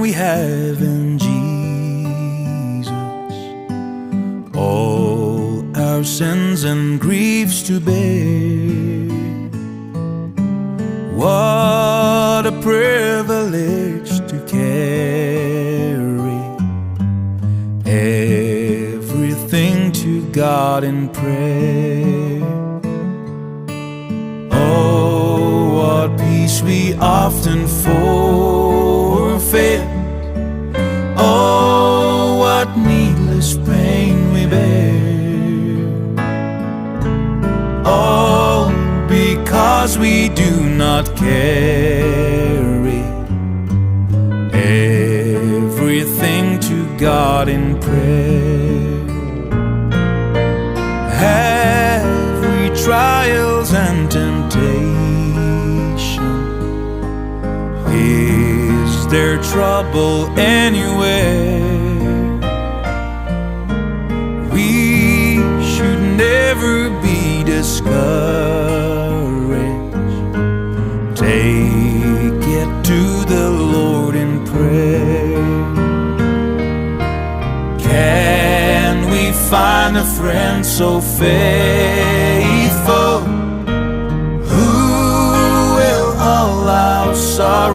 we have in Jesus all our sins and griefs to bear. What a privilege to carry everything to God in prayer. Oh, what peace we often forfeit. Oh, what needless pain we bear. All because we do not carry everything to God in prayer. Have we trials and temptation? Is there trouble anywhere? We should never be discouraged. Take it to the Lord in prayer. Can we find a friend so fair?